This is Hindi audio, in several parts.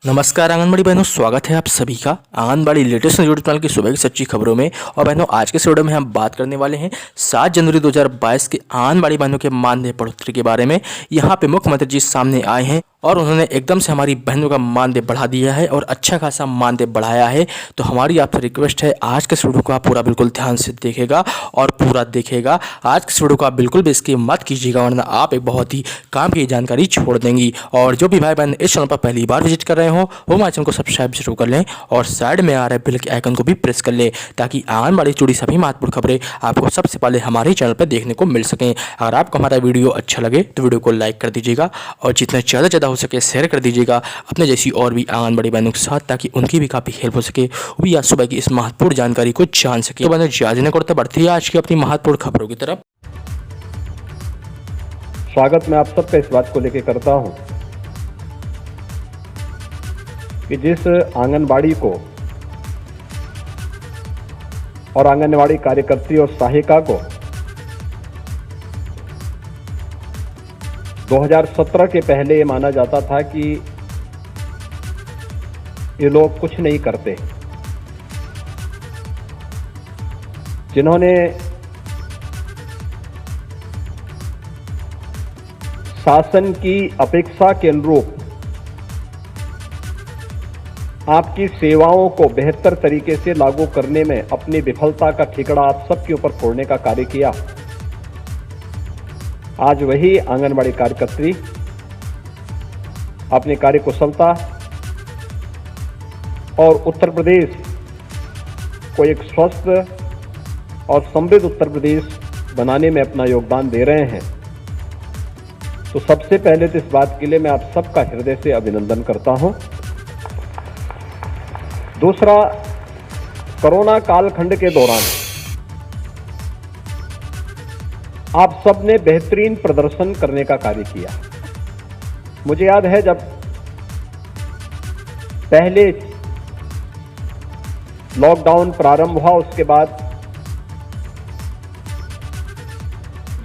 नमस्कार आंगनबाड़ी बहनों, स्वागत है आप सभी का आंगनबाड़ी लेटेस्ट यूट्यूब चैनल की सुबह की सच्ची खबरों में। और बहनों, आज के इस वीडियो में हम बात करने वाले हैं 7 जनवरी 2022 के आंगनबाड़ी बहनों के मानदेय बढ़ोतरी के बारे में। यहाँ पे मुख्यमंत्री जी सामने आए हैं और उन्होंने एकदम से हमारी बहनों का मानदेय बढ़ा दिया है और अच्छा खासा मानदेय बढ़ाया है। तो हमारी आपसे रिक्वेस्ट है, आज के इस वीडियो को आप पूरा बिल्कुल ध्यान से देखेगा और पूरा देखेगा। आज के इस वीडियो को आप बिल्कुल भी स्किप मत कीजिएगा, वरना आप एक बहुत ही काम की जानकारी छोड़ देंगी। और जो भी भाई बहन इस चैनल पर पहली बार विजिट कर रहे हो वो हमारे चैनल को सब्सक्राइब जरूर कर लें और साइड में आ रहे बेल के आइकन को भी प्रेस कर लें, ताकि आंगनबाड़ी जुड़ी सभी महत्वपूर्ण खबरें आपको सबसे पहले हमारे चैनल पर देखने को मिल सकें। अगर आपको हमारा वीडियो अच्छा लगे तो वीडियो को लाइक कर दीजिएगा और जितना ज़्यादा हो सके शेयर कर दीजिएगा अपने जैसी और भी आंगनबाड़ी बहनों के साथ, ताकि उनकी भी काफ़ी हेल्प हो सके, वो भी आज सुबह की इस महत्वपूर्ण जानकारी को जान सके। तो बहनों, ज़्यादा नहीं करते, बढ़ती है आज की अपनी महत्वपूर्ण खबरों की तरफ। स्वागत मैं आप सबका इस बात को लेकर करता हूं कि जिस आंगनबाड़ी को और आंगनबाड़ी कार्यकर्त्री और सहायिका को 2017 के पहले ये माना जाता था कि ये लोग कुछ नहीं करते, जिन्होंने शासन की अपेक्षा के अनुरूप आपकी सेवाओं को बेहतर तरीके से लागू करने में अपनी विफलता का ठिकरा आप सबके ऊपर फोड़ने का कार्य किया। आज वही आंगनबाड़ी कार्यकर्त्री अपनी कार्य कुशलता और उत्तर प्रदेश को एक स्वस्थ और समृद्ध उत्तर प्रदेश बनाने में अपना योगदान दे रहे हैं। तो सबसे पहले तो इस बात के लिए मैं आप सबका हृदय से अभिनंदन करता हूं। दूसरा, कोरोना कालखंड के दौरान आप सब ने बेहतरीन प्रदर्शन करने का कार्य किया। मुझे याद है जब पहले लॉकडाउन प्रारंभ हुआ, उसके बाद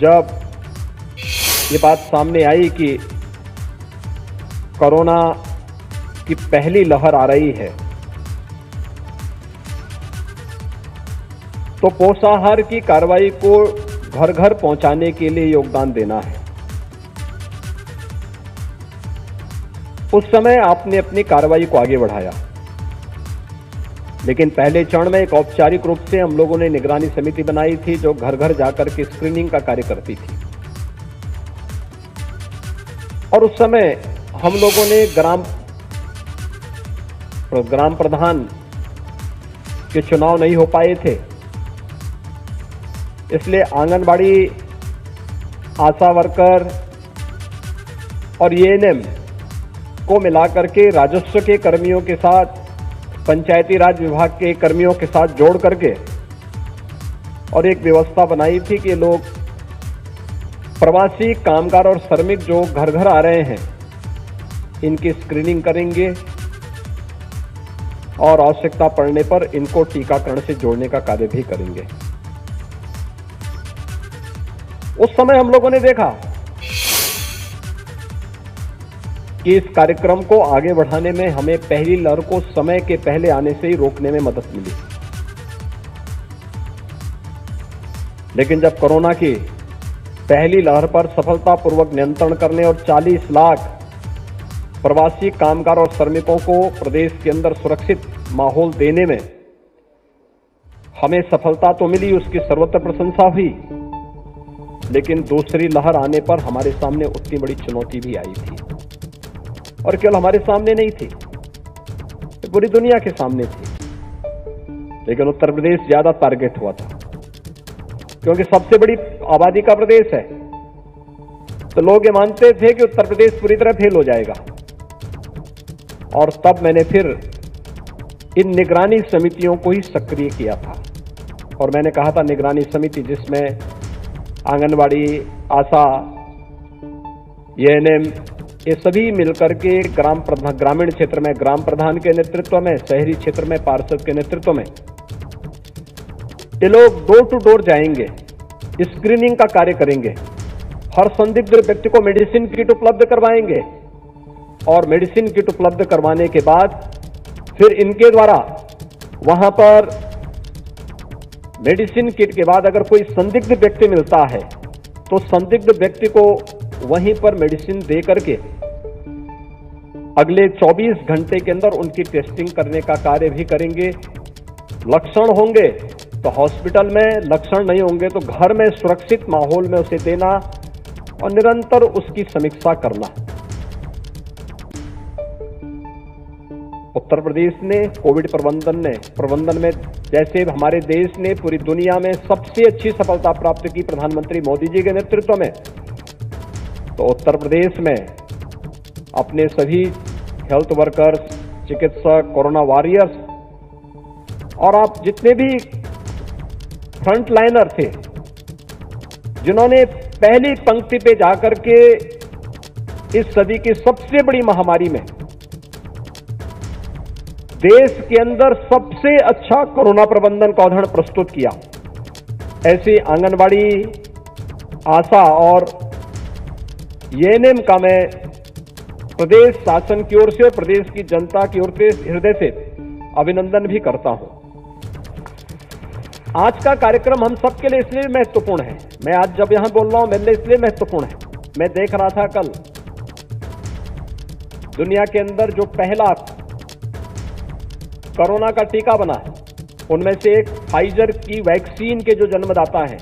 जब ये बात सामने आई कि कोरोना की पहली लहर आ रही है, तो पोषाहार की कार्रवाई को घर घर पहुंचाने के लिए योगदान देना है। उस समय आपने अपनी कार्रवाई को आगे बढ़ाया, लेकिन पहले चरण में एक औपचारिक रूप से हम लोगों ने निगरानी समिति बनाई थी जो घर घर जाकर के स्क्रीनिंग का कार्य करती थी। और उस समय हम लोगों ने ग्राम प्रधान के चुनाव नहीं हो पाए थे, इसलिए आंगनबाड़ी आशा वर्कर और एएनएम को मिलाकर के राजस्व के कर्मियों के साथ, पंचायती राज विभाग के कर्मियों के साथ जोड़ करके और एक व्यवस्था बनाई थी कि लोग प्रवासी कामगार और श्रमिक जो घर घर आ रहे हैं इनकी स्क्रीनिंग करेंगे और आवश्यकता पड़ने पर इनको टीकाकरण से जोड़ने का कार्य भी करेंगे। उस समय हम लोगों ने देखा कि इस कार्यक्रम को आगे बढ़ाने में हमें पहली लहर को समय के पहले आने से ही रोकने में मदद मिली। लेकिन जब कोरोना की पहली लहर पर सफलतापूर्वक नियंत्रण करने और 40 लाख प्रवासी कामगार और श्रमिकों को प्रदेश के अंदर सुरक्षित माहौल देने में हमें सफलता तो मिली, उसकी सर्वत्र प्रशंसा हुई, लेकिन दूसरी लहर आने पर हमारे सामने उतनी बड़ी चुनौती भी आई थी। और केवल हमारे सामने नहीं थी, पूरी दुनिया के सामने थी। लेकिन उत्तर प्रदेश ज्यादा टारगेट हुआ था, क्योंकि सबसे बड़ी आबादी का प्रदेश है। तो लोग ये मानते थे कि उत्तर प्रदेश पूरी तरह फेल हो जाएगा। और तब मैंने फिर इन निगरानी समितियों को ही सक्रिय किया था। और मैंने कहा था निगरानी समिति जिसमें आंगनबाड़ी, आशा, एएनएम, ये सभी मिलकर के ग्रामीण क्षेत्र में ग्राम प्रधान के नेतृत्व में, शहरी क्षेत्र में पार्षद के नेतृत्व में ये लोग डोर टू डोर जाएंगे, स्क्रीनिंग का कार्य करेंगे, हर संदिग्ध व्यक्ति को मेडिसिन किट उपलब्ध करवाएंगे, और मेडिसिन किट उपलब्ध करवाने के बाद फिर इनके द्वारा वहां पर मेडिसिन किट के बाद अगर कोई संदिग्ध व्यक्ति मिलता है तो संदिग्ध व्यक्ति को वहीं पर मेडिसिन दे करके अगले 24 घंटे के अंदर उनकी टेस्टिंग करने का कार्य भी करेंगे। लक्षण होंगे तो हॉस्पिटल में, लक्षण नहीं होंगे तो घर में सुरक्षित माहौल में उसे देना और निरंतर उसकी समीक्षा करना। उत्तर प्रदेश ने कोविड प्रबंधन में जैसे हमारे देश ने पूरी दुनिया में सबसे अच्छी सफलता प्राप्त की प्रधानमंत्री मोदी जी के नेतृत्व में, तो उत्तर प्रदेश में अपने सभी हेल्थ वर्कर्स, चिकित्सक, कोरोना वॉरियर्स और आप जितने भी फ्रंट लाइनर थे जिन्होंने पहली पंक्ति पे जाकर के इस सदी की सबसे बड़ी महामारी में देश के अंदर सबसे अच्छा कोरोना प्रबंधन का उदाहरण प्रस्तुत किया, ऐसे आंगनबाड़ी, आशा और एएनएम का मैं प्रदेश शासन की ओर से और प्रदेश की जनता की ओर से हृदय से अभिनंदन भी करता हूं। आज का कार्यक्रम हम सबके लिए इसलिए महत्वपूर्ण है, मैं आज जब यहां बोल रहा हूं मेरे लिए इसलिए महत्वपूर्ण है, मैं देख रहा था कल दुनिया के अंदर जो पहला कोरोना का टीका बना है उनमें से एक फाइजर की वैक्सीन के जो जन्मदाता हैं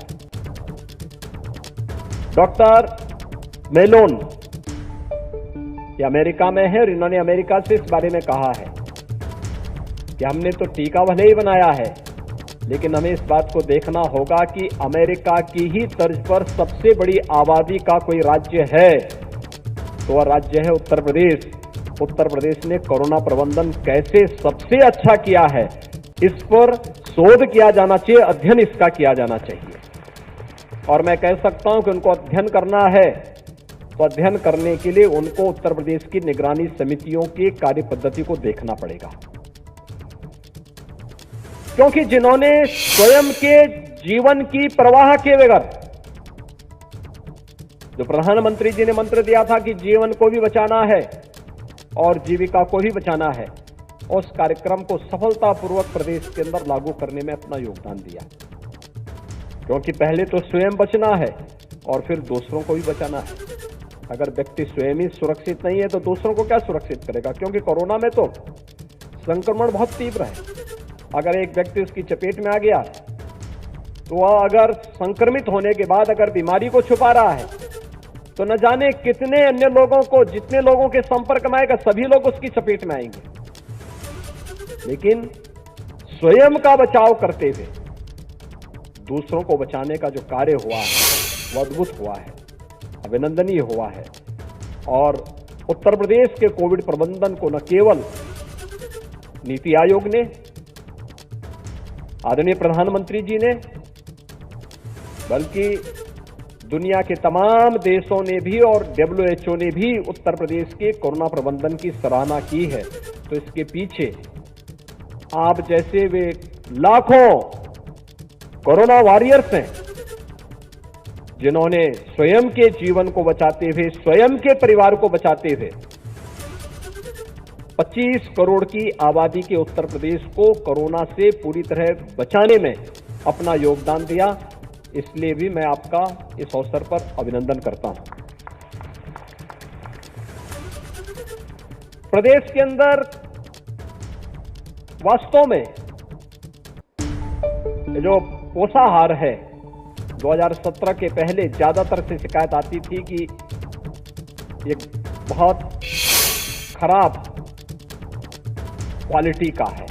डॉक्टर मेलोन, ये अमेरिका में है और इन्होंने अमेरिका से इस बारे में कहा है कि हमने तो टीका भले ही बनाया है लेकिन हमें इस बात को देखना होगा कि अमेरिका की ही तर्ज पर सबसे बड़ी आबादी का कोई राज्य है तो वह राज्य है उत्तर प्रदेश। उत्तर प्रदेश ने कोरोना प्रबंधन कैसे सबसे अच्छा किया है इस पर शोध किया जाना चाहिए, अध्ययन इसका किया जाना चाहिए। और मैं कह सकता हूं कि उनको अध्ययन करना है तो अध्ययन करने के लिए उनको उत्तर प्रदेश की निगरानी समितियों की कार्य पद्धति को देखना पड़ेगा, क्योंकि जिन्होंने स्वयं के जीवन की परवाह किए बगैर, जो प्रधानमंत्री जी ने मंत्र दिया था कि जीवन को भी बचाना है और जीविका को भी बचाना है, उस कार्यक्रम को सफलतापूर्वक प्रदेश के अंदर लागू करने में अपना योगदान दिया, क्योंकि पहले तो स्वयं बचना है और फिर दूसरों को भी बचाना है। अगर व्यक्ति स्वयं ही सुरक्षित नहीं है तो दूसरों को क्या सुरक्षित करेगा, क्योंकि कोरोना में तो संक्रमण बहुत तीव्र है। अगर एक व्यक्ति उसकी चपेट में आ गया तो वह अगर संक्रमित होने के बाद अगर बीमारी को छुपा रहा है तो न जाने कितने अन्य लोगों को, जितने लोगों के संपर्क में आएगा सभी लोग उसकी चपेट में आएंगे। लेकिन स्वयं का बचाव करते हुए दूसरों को बचाने का जो कार्य हुआ है वह अद्भुत हुआ है, अभिनंदनीय हुआ है। और उत्तर प्रदेश के कोविड प्रबंधन को न केवल नीति आयोग ने, आदरणीय प्रधानमंत्री जी ने, बल्कि दुनिया के तमाम देशों ने भी और WHO ने भी उत्तर प्रदेश के कोरोना प्रबंधन की सराहना की है। तो इसके पीछे आप जैसे वे लाखों कोरोना वॉरियर्स हैं जिन्होंने स्वयं के जीवन को बचाते हुए, स्वयं के परिवार को बचाते हुए 25 करोड़ की आबादी के उत्तर प्रदेश को कोरोना से पूरी तरह बचाने में अपना योगदान दिया, इसलिए भी मैं आपका इस अवसर पर अभिनंदन करता हूं। प्रदेश के अंदर वास्तव में जो पोषाहार है 2017 के पहले ज्यादातर से शिकायत आती थी कि ये बहुत खराब क्वालिटी का है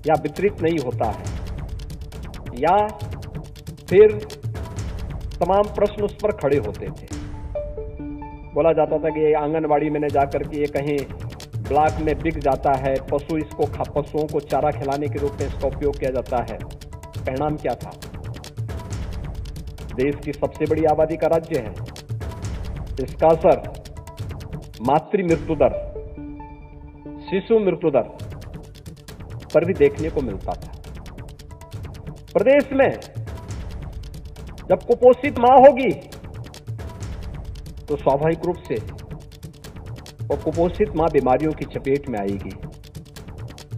या वितरित नहीं होता है, या फिर तमाम प्रश्न उस पर खड़े होते थे। बोला जाता था कि ये आंगनबाड़ी में न जाकर के ये कहीं ब्लॉक में बिक जाता है, पशुओं को चारा खिलाने के रूप में इसका उपयोग किया जाता है। परिणाम क्या था? देश की सबसे बड़ी आबादी का राज्य है, इसका असर मातृ मृत्यु दर, शिशु मृत्यु दर पर भी देखने को मिलता था। प्रदेश में जब कुपोषित मां होगी तो स्वाभाविक रूप से वो कुपोषित मां बीमारियों की चपेट में आएगी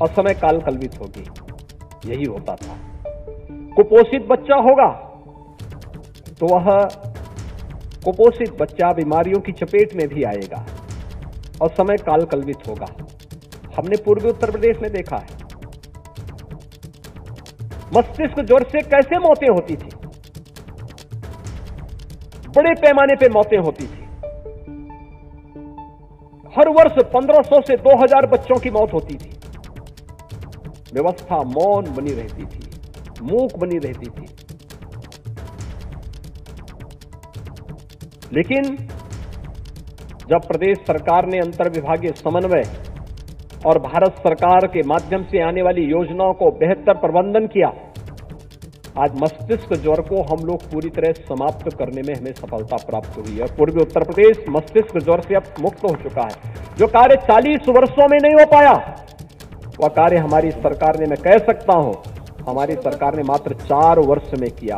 और समय काल कल्पित होगी। यही होता था। कुपोषित बच्चा होगा तो वह कुपोषित बच्चा बीमारियों की चपेट में भी आएगा और समय काल कल्पित होगा। हमने पूर्वी उत्तर प्रदेश में देखा है मस्तिष्क ज्वर से कैसे मौतें होती थी, बड़े पैमाने पे मौतें होती थी। हर वर्ष 1500 से 2000 बच्चों की मौत होती थी। व्यवस्था मौन बनी रहती थी, मूक बनी रहती थी। लेकिन जब प्रदेश सरकार ने अंतर्विभागीय समन्वय और भारत सरकार के माध्यम से आने वाली योजनाओं को बेहतर प्रबंधन किया, आज मस्तिष्क ज्वर को हम लोग पूरी तरह समाप्त करने में हमें सफलता प्राप्त हुई है। पूर्वी उत्तर प्रदेश मस्तिष्क ज्वर से अब मुक्त हो चुका है। जो कार्य 40 वर्षों में नहीं हो पाया, वह कार्य हमारी सरकार ने, मैं कह सकता हूं, हमारी सरकार ने मात्र 4 वर्ष में किया।